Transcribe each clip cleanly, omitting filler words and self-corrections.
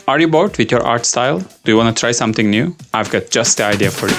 Are you bored with your art style? Do you want to try something new? I've got just the idea for you.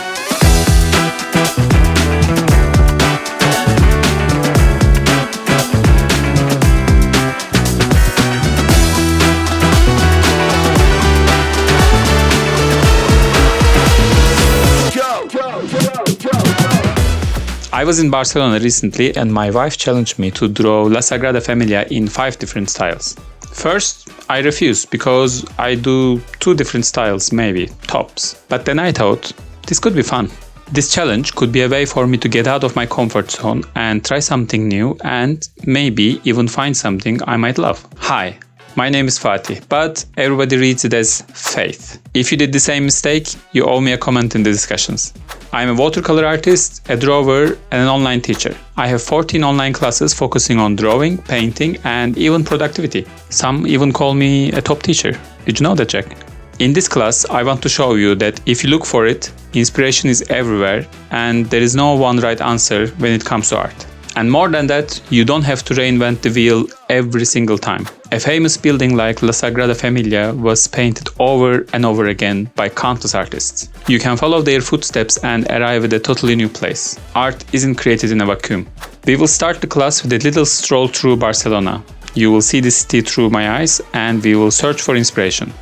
I was in Barcelona recently and my wife challenged me to draw La Sagrada Familia in 5 different styles. First, I refused because I do 2 different styles, maybe, tops. But then I thought, this could be fun. This challenge could be a way for me to get out of my comfort zone and try something new and maybe even find something I might love. Hi, my name is Fatih, but everybody reads it as Faith. If you did the same mistake, you owe me a comment in the discussions. I'm a watercolor artist, a drawer, and an online teacher. I have 14 online classes focusing on drawing, painting, and even productivity. Some even call me a top teacher. Did you know that, Jack? In this class, I want to show you that if you look for it, inspiration is everywhere, and there is no one right answer when it comes to art. And more than that, you don't have to reinvent the wheel every single time. A famous building like La Sagrada Familia was painted over and over again by countless artists. You can follow their footsteps and arrive at a totally new place. Art isn't created in a vacuum. We will start the class with a little stroll through Barcelona. You will see the city through my eyes and we will search for inspiration.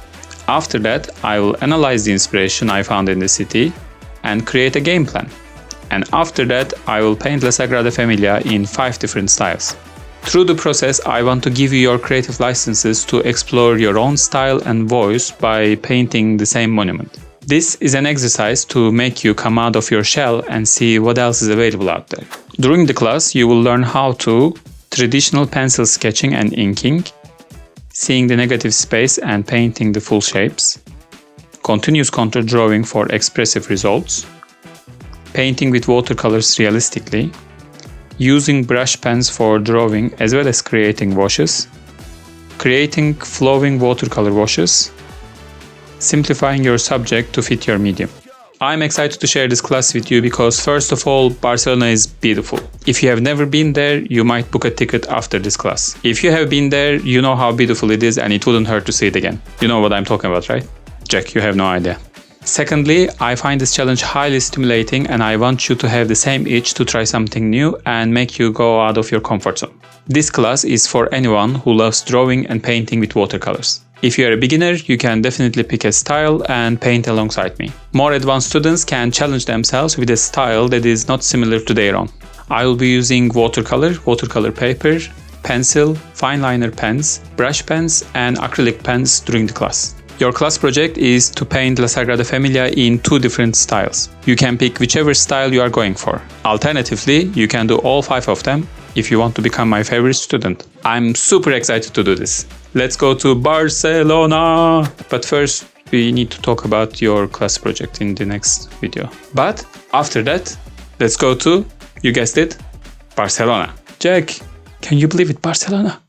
After that, I will analyze the inspiration I found in the city and create a game plan. And after that, I will paint La Sagrada Familia in 5 different styles. Through the process, I want to give you your creative licenses to explore your own style and voice by painting the same monument. This is an exercise to make you come out of your shell and see what else is available out there. During the class, you will learn how to traditional pencil sketching and inking, seeing the negative space and painting the full shapes, continuous contour drawing for expressive results, painting with watercolors realistically, using brush pens for drawing as well as creating washes, creating flowing watercolor washes, simplifying your subject to fit your medium. I'm excited to share this class with you because first of all, Barcelona is beautiful. If you have never been there, you might book a ticket after this class. If you have been there, you know how beautiful it is and it wouldn't hurt to see it again. You know what I'm talking about, right? Jack, you have no idea. Secondly, I find this challenge highly stimulating and I want you to have the same itch to try something new and make you go out of your comfort zone. This class is for anyone who loves drawing and painting with watercolors. If you are a beginner, you can definitely pick a style and paint alongside me. More advanced students can challenge themselves with a style that is not similar to their own. I will be using watercolor paper, pencil, fine liner pens, brush pens, and acrylic pens during the class. Your class project is to paint La Sagrada Familia in 2 different styles. You can pick whichever style you are going for. Alternatively, you can do all 5 of them if you want to become my favorite student. I'm super excited to do this. Let's go to Barcelona! But first, we need to talk about your class project in the next video. But after that, let's go to, you guessed it, Barcelona. Jack, can you believe it, Barcelona?